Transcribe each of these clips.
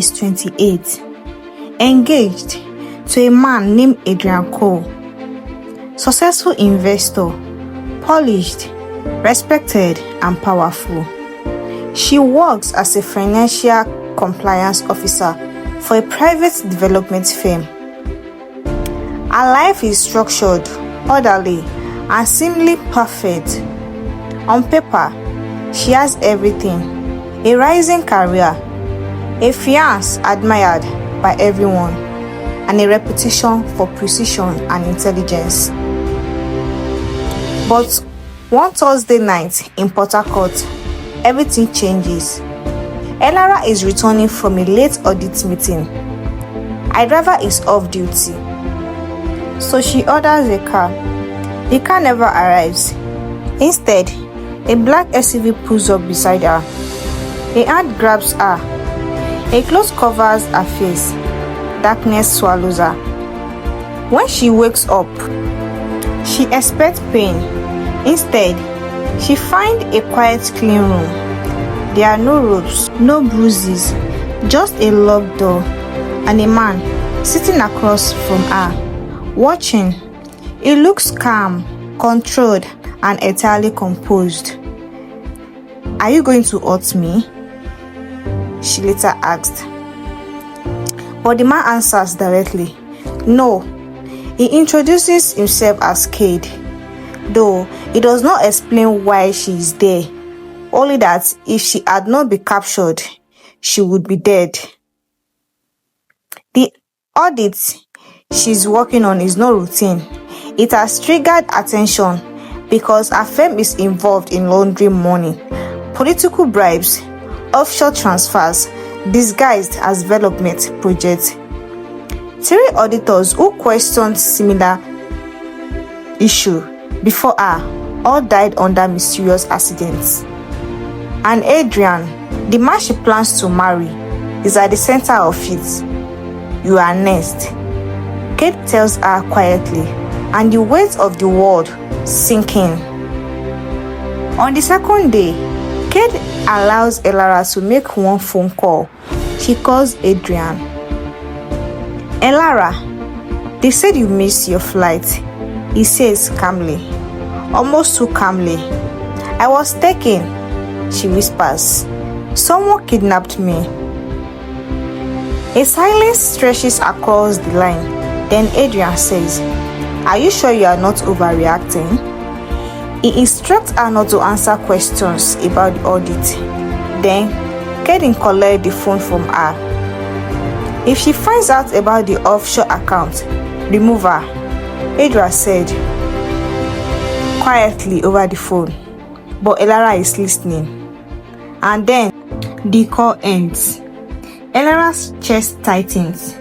is 28, engaged to a man named Adrian Cole, successful investor, polished, respected, and powerful. She works as a financial compliance officer for a private development firm. Her life is structured, orderly, and seemingly perfect. On paper, she has everything: a rising career, a fiancé admired by everyone, and a reputation for precision and intelligence. But one Thursday night in Port Harcourt, everything changes. Elara is returning from a late audit meeting. Her driver is off duty, so she orders a car. The car never arrives. Instead, a black SUV pulls up beside her. A hand grabs her. A cloth covers her face. Darkness swallows her. When she wakes up, she expects pain. Instead, she finds a quiet, clean room. There are no ropes, no bruises, just a locked door and a man sitting across from her, watching. He looks calm, controlled, and entirely composed. "Are you going to hurt me?" she later asked. But the man answers directly, "No." He introduces himself as Kade, though he does not explain why she is there, only that if she had not been captured, she would be dead. The audit she's working on is not routine. It has triggered attention because her firm is involved in laundering money, political bribes, offshore transfers, disguised as development projects. 3 auditors who questioned similar issue before her all died under mysterious accidents. And Adrian, the man she plans to marry, is at the center of it. "You are next," Kate tells her quietly, and the weight of the world sinking. On the second day, Kate allows Elara to make one phone call. She calls Adrian. "Elara, they said you missed your flight," he says calmly, almost too calmly. "I was taken," she whispers. "Someone kidnapped me." A silence stretches across the line. Then Adrian says, "Are you sure you are not overreacting?" He instructs her not to answer questions about the audit. Then, Kade collects the phone from her. "If she finds out about the offshore account, remove her," Adrian said quietly over the phone. But Elara is listening. And then, the call ends. Elara's chest tightens.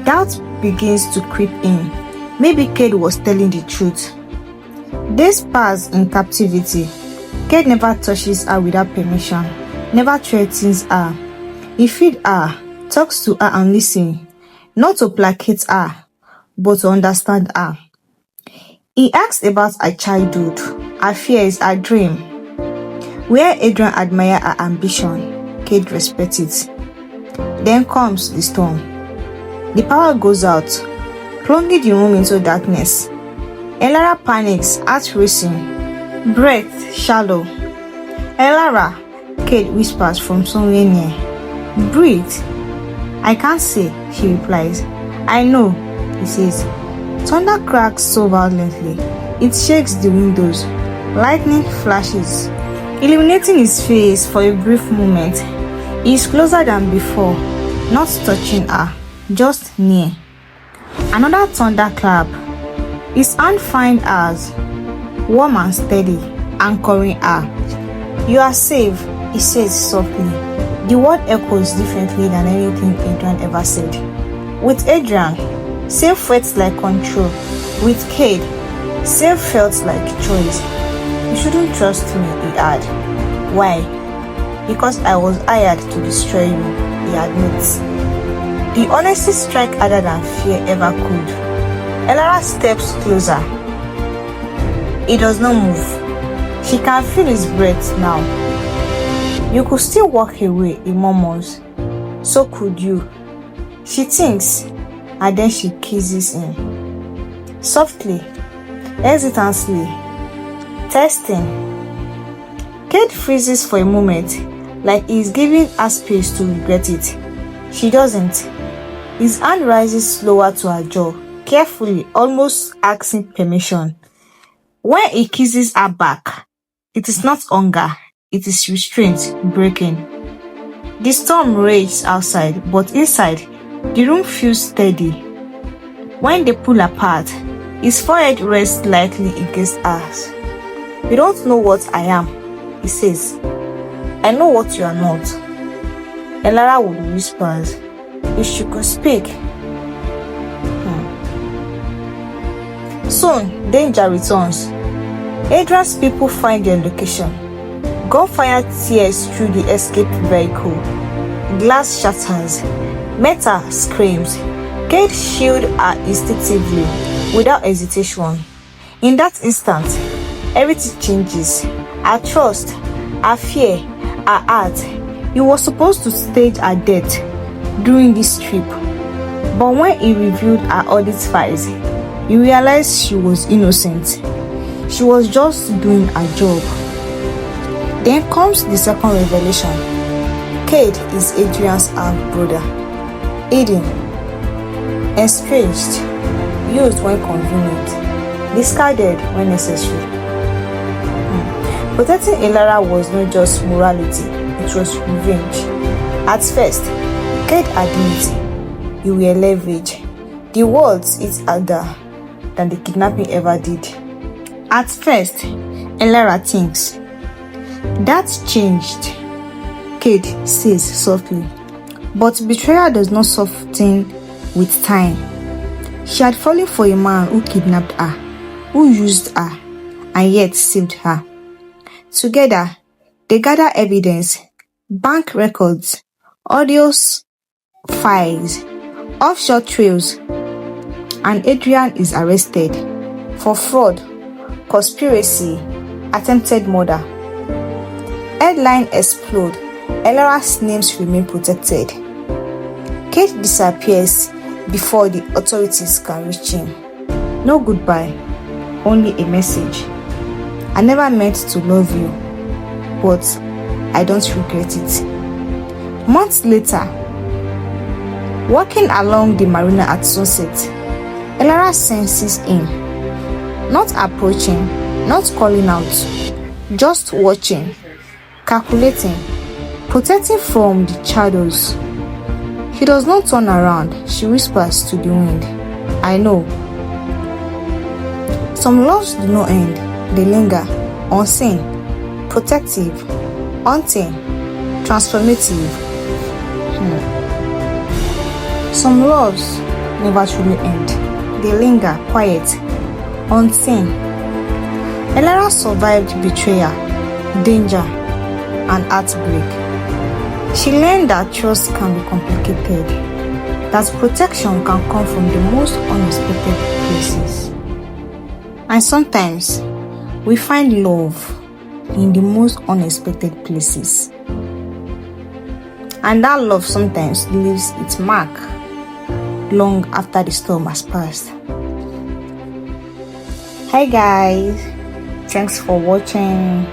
Doubt begins to creep in. Maybe Kade was telling the truth. Days pass in captivity. Kade never touches her without permission, never threatens her. He feeds her, talks to her and listens, not to placate her, but to understand her. He asks about her childhood, her fears, her dream. Where Adrian admires her ambition, Kade respects it. Then comes the storm. The power goes out, plunging the room into darkness. Elara panics, heart racing, breath shallow. "Elara," Kade whispers from somewhere near. "Breathe." "I can't see," she replies. "I know," he says. Thunder cracks so violently, it shakes the windows. Lightning flashes, illuminating his face for a brief moment. He is closer than before, not touching her, just near. Another thunderclap. His hand finds hers, warm and steady, anchoring her. "You are safe," he says softly. The word echoes differently than anything Adrian ever said. With Adrian, safe felt like control. With Kade, safe felt like choice. "You shouldn't trust me," he added. "Why?" "Because I was hired to destroy you," he admits. The honesty strikes harder than fear ever could. Elara steps closer. He does not move. She can feel his breath now. "You could still walk away," he murmurs. So could you. She thinks, and then she kisses him. Softly, hesitantly, testing. Kade freezes for a moment, like he is giving her space to regret it. She doesn't. His hand rises slower to her jaw, carefully, almost asking permission. When he kisses her back, it is not hunger, it is restraint breaking. The storm rages outside, but inside, the room feels steady. When they pull apart, his forehead rests lightly against hers. "You don't know what I am," he says. "I know what you are not." Elara would whisper, "If she could speak." Soon, danger returns. Adra's people find their location. Gunfire tears through the escape vehicle. Glass shatters. Metal screams. Kade shields her instinctively, without hesitation. In that instant, everything changes. Her trust, her fear, her heart. He was supposed to stage her death during this trip. But when he reviewed her audit files, he realized she was innocent. She was just doing her job. Then comes the second revelation. Kade is Adrian's half-brother. Hidden, estranged, used when convenient, discarded when necessary. Protecting Elara was not just morality, it was revenge. At first, Kade admitted, "You were leverage." The words hit harder than the kidnapping ever did. At first, Elara thinks. "That's changed," Kade says softly. But betrayal does not soften with time. She had fallen for a man who kidnapped her, who used her, and yet saved her. Together, they gather evidence, bank records, audios, files, offshore trails, and Adrian is arrested for fraud, conspiracy, attempted murder. Headline explode. Elara's names remain protected. Kade disappears before the authorities can reach him. No goodbye, only a message. "I never meant to love you, but I don't regret it." Months later, walking along the marina at sunset, Elara senses him. Not approaching, not calling out, just watching, calculating, protecting from the shadows. He does not turn around. She whispers to the wind, "I know." Some loves do not end. They linger, unseen, protective, haunting, transformative. Some loves never truly end. They linger, quiet, unseen. Elara survived betrayal, danger, and heartbreak. She learned that trust can be complicated, that protection can come from the most unexpected places. And sometimes, we find love in the most unexpected places. And that love sometimes leaves its mark long after the storm has passed. Hi guys, thanks for watching.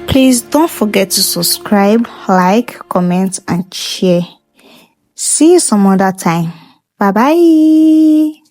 Please don't forget to subscribe, like, comment, and share. See you some other time. Bye bye.